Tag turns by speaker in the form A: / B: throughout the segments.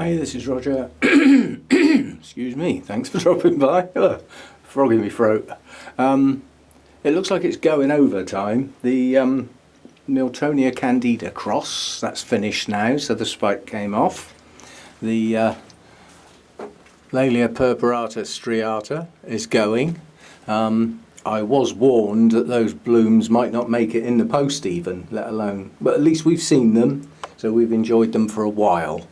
A: Hi, this is Roger. Excuse me, thanks for dropping by. Frog in my throat. It looks like it's going overtime. The Miltonia candida cross, that's finished now, so the spike came off. The Laelia purpurata striata is going. I was warned that those blooms might not make it in the post even, let alone, but at least we've seen them, so we've enjoyed them for a while.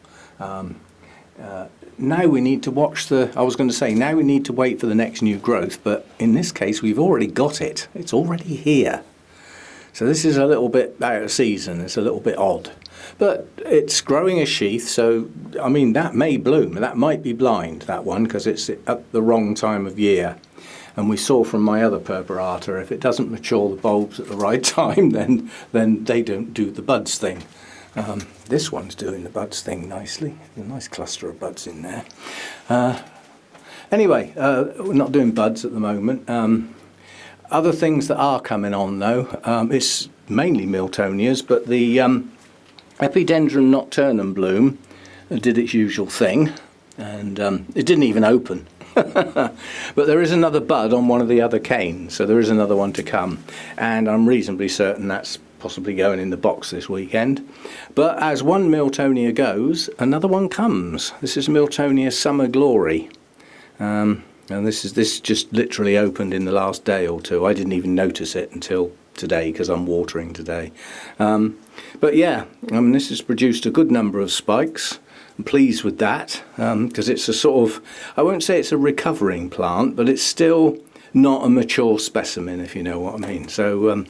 A: Now we need to watch now we need to wait for the next new growth, but in this case we've already got it. It's already here. So this is a little bit out of season, it's a little bit odd. But it's growing a sheath, so I mean that may bloom, that might be blind, that one, because it's at the wrong time of year. And we saw from my other purpurata, if it doesn't mature the bulbs at the right time, then they don't do the buds thing. This one's doing the buds thing nicely. There's a nice cluster of buds in there. Anyway, we're not doing buds at the moment. Other things that are coming on though, it's mainly Miltonias, but the Epidendrum nocturnum bloom did its usual thing, and it didn't even open. But there is another bud on one of the other canes, so there is another one to come, and I'm reasonably certain that's possibly going in the box this weekend. But as one Miltonia goes, another one comes. This is Miltonia Summer Glory, and this just literally opened in the last day or two. I didn't even notice it until today because I'm watering today. But yeah, this has produced a good number of spikes. I'm pleased with that, because it's a sort of, I won't say it's a recovering plant, but it's still not a mature specimen, if you know what I mean. So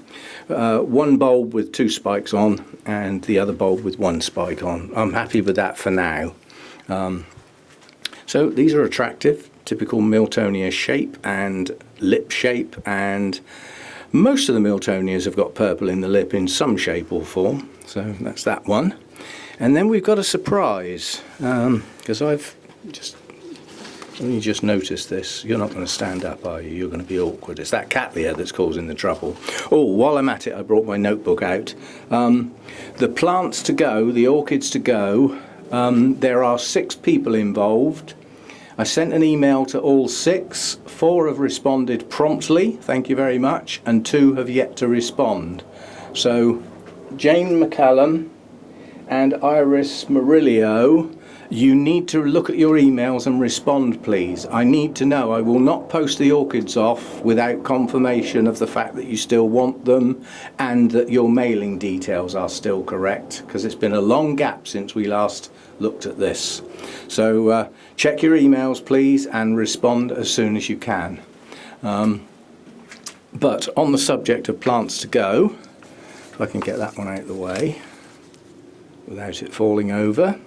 A: one bulb with 2 spikes on and the other bulb with 1 spike on. I'm happy with that for now. So these are attractive, typical Miltonia shape and lip shape, and most of the Miltonias have got purple in the lip in some shape or form. So that's that one. And then we've got a surprise, because I've only just noticed this. You're not going to stand up, are you? You're going to be awkward. It's that Cattleya that's causing the trouble. Oh, while I'm at it, I brought my notebook out. The plants to go, the orchids to go, there are 6 people involved. I sent an email to all 6. 4 have responded promptly, thank you very much, and 2 have yet to respond. So, Jane McCallum and Iris Murillo, you need to look at your emails and respond, please. I need to know. I will not post the orchids off without confirmation of the fact that you still want them and that your mailing details are still correct, because it's been a long gap since we last looked at this. So check your emails, please, and respond as soon as you can. But on the subject of plants to go, if I can get that one out of the way without it falling over.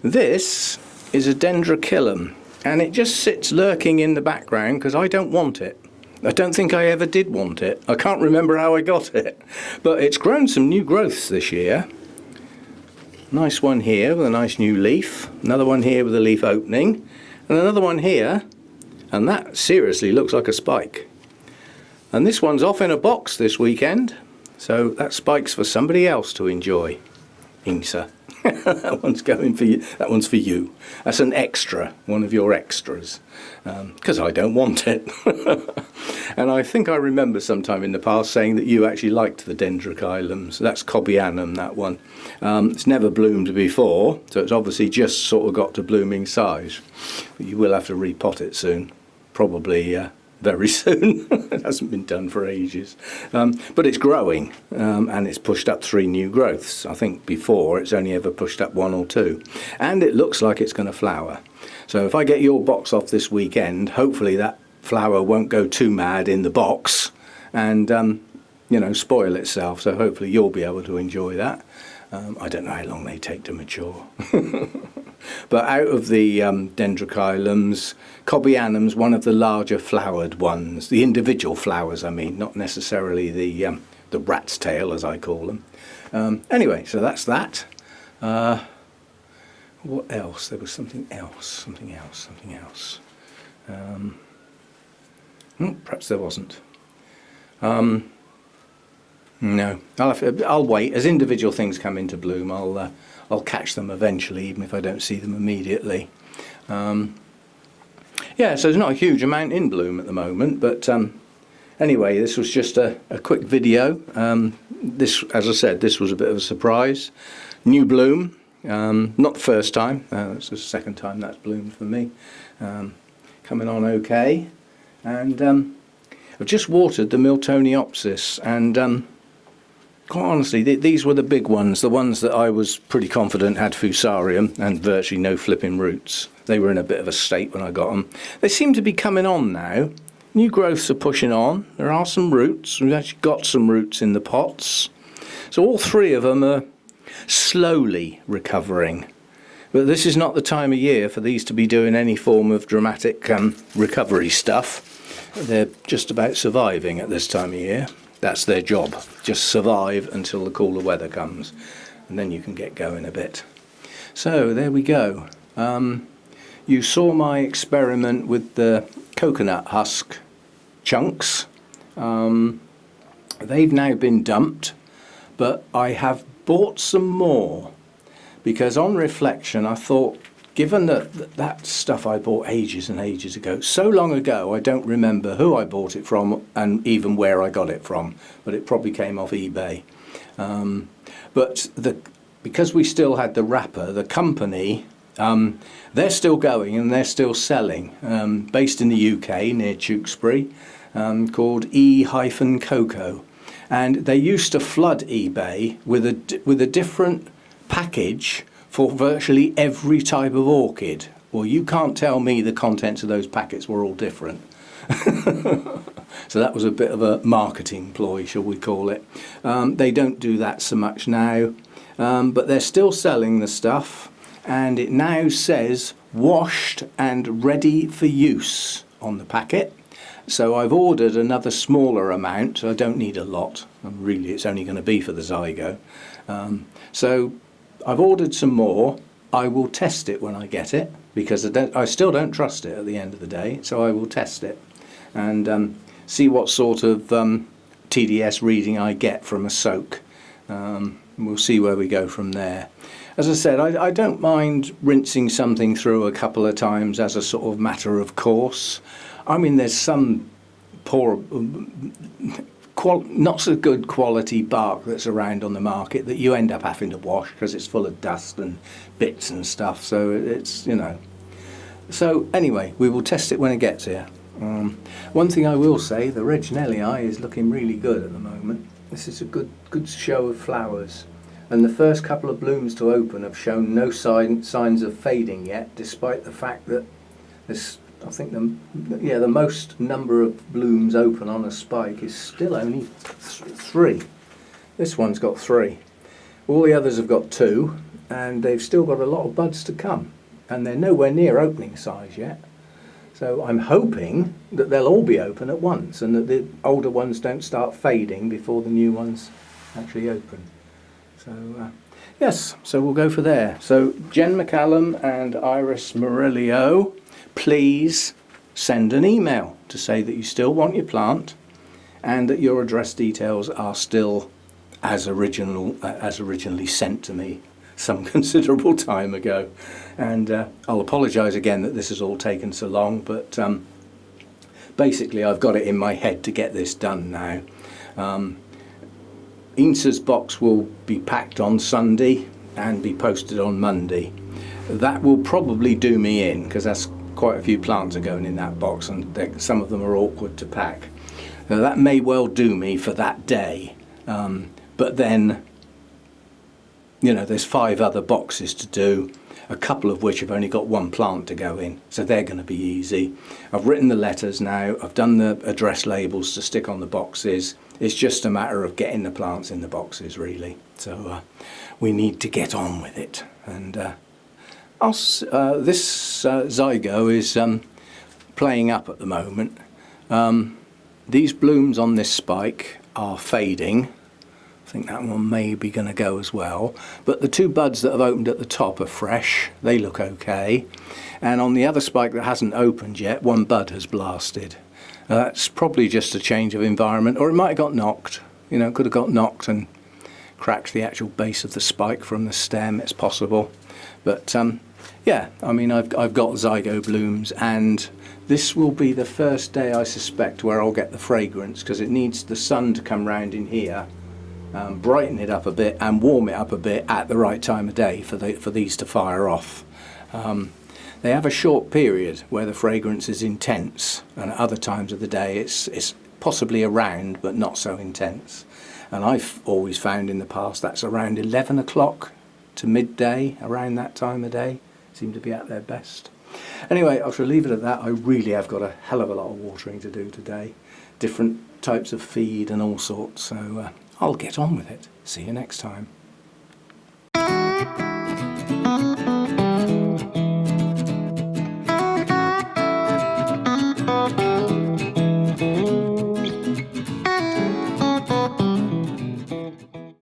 A: This is a Dendrobium Kilum, and it just sits lurking in the background because I don't want it. I don't think I ever did want it. I can't remember how I got it, but it's grown some new growths this year. Nice one here with a nice new leaf, another one here with a leaf opening, and another one here, and that seriously looks like a spike. And this one's off in a box this weekend, so that spike's for somebody else to enjoy. Insa. That one's going for you. That one's for you. That's an extra, one of your extras, because I don't want it. And I think I remember sometime in the past saying that you actually liked the Dendrobium. That's Cobianum, that one. It's never bloomed before, so it's obviously just sort of got to blooming size. But you will have to repot it soon, probably very soon. It hasn't been done for ages, but it's growing, and it's pushed up 3 new growths. I think before it's only ever pushed up 1 or 2, and it looks like it's going to flower. So if I get your box off this weekend, hopefully that flower won't go too mad in the box and spoil itself, so hopefully you'll be able to enjoy that. I don't know how long they take to mature. But out of the Dendrobiums, Cobianum's one of the larger flowered ones. The individual flowers, I mean, not necessarily the rat's tail, as I call them. Anyway, so that's that. What else? There was something else. Perhaps there wasn't. No, I'll wait. As individual things come into bloom, I'll catch them eventually, even if I don't see them immediately. Yeah, so there's not a huge amount in bloom at the moment, but anyway, this was just a quick video. This, as I said, this was a bit of a surprise. New bloom, not the first time, it's the second time that's bloomed for me. Coming on okay, and I've just watered the Miltonia, and quite honestly, these were the big ones, the ones that I was pretty confident had fusarium and virtually no flipping roots. They were in a bit of a state when I got them. They seem to be coming on now. New growths are pushing on. There are some roots. We've actually got some roots in the pots. So all three of them are slowly recovering. But this is not the time of year for these to be doing any form of dramatic recovery stuff. They're just about surviving at this time of year. That's their job. Just survive until the cooler weather comes. And then you can get going a bit. So there we go. You saw my experiment with the coconut husk chunks. They've now been dumped, but I have bought some more because on reflection I thought, given that stuff I bought ages and ages ago, so long ago I don't remember who I bought it from and even where I got it from, but it probably came off eBay. But because we still had the wrapper, the company, they're still going and they're still selling, based in the UK near Tewkesbury, called E-Coco, and they used to flood eBay with a different package for virtually every type of orchid. Well, you can't tell me the contents of those packets were all different. So that was a bit of a marketing ploy, shall we call it. They don't do that so much now, but they're still selling the stuff. And it now says washed and ready for use on the packet. So I've ordered another smaller amount. I don't need a lot. And really, it's only going to be for the Zygo. So I've ordered some more. I will test it when I get it because I still don't trust it at the end of the day. So I will test it and see what sort of TDS reading I get from a soak. We'll see where we go from there. As I said, I don't mind rinsing something through a couple of times as a sort of matter of course. I mean, there's some poor, not so good quality bark that's around on the market that you end up having to wash because it's full of dust and bits and stuff. So it's, you know. So anyway, we will test it when it gets here. One thing I will say, the Reginellii is looking really good at the moment. This is a good show of flowers. And the first couple of blooms to open have shown no signs of fading yet, despite the fact that this, I think the most number of blooms open on a spike is still only 3. This one's got 3. All the others have got 2, and they've still got a lot of buds to come, and they're nowhere near opening size yet. So I'm hoping that they'll all be open at once, and that the older ones don't start fading before the new ones actually open. So yes, so we'll go for there. So Jen McCallum and Iris Murillo, please send an email to say that you still want your plant and that your address details are still as originally sent to me some considerable time ago. And I'll apologise again that this has all taken so long, but basically I've got it in my head to get this done now. Insa's box will be packed on Sunday and be posted on Monday. That will probably do me in because that's quite a few plants are going in that box and some of them are awkward to pack. Now, that may well do me for that day, but then, you know, there's 5 other boxes to do, a couple of which have only got 1 plant to go in, so they're going to be easy. I've written the letters now, I've done the address labels to stick on the boxes. It's just a matter of getting the plants in the boxes, really. So we need to get on with it. And this Zygo is playing up at the moment. These blooms on this spike are fading. I think that one may be going to go as well. But the 2 buds that have opened at the top are fresh. They look okay. And on the other spike that hasn't opened yet, 1 bud has blasted. That's probably just a change of environment, or it might have got knocked. You know, it could have got knocked and cracked the actual base of the spike from the stem. It's possible, but yeah, I mean, I've got Zygo blooms, and this will be the first day, I suspect, where I'll get the fragrance, because it needs the sun to come round in here, brighten it up a bit and warm it up a bit at the right time of day for these to fire off. They have a short period where the fragrance is intense, and at other times of the day it's possibly around but not so intense. And I've always found in the past that's around 11 o'clock to midday, around that time of day, seem to be at their best. Anyway, I shall leave it at that. I really have got a hell of a lot of watering to do today. Different types of feed and all sorts, so I'll get on with it. See you next time.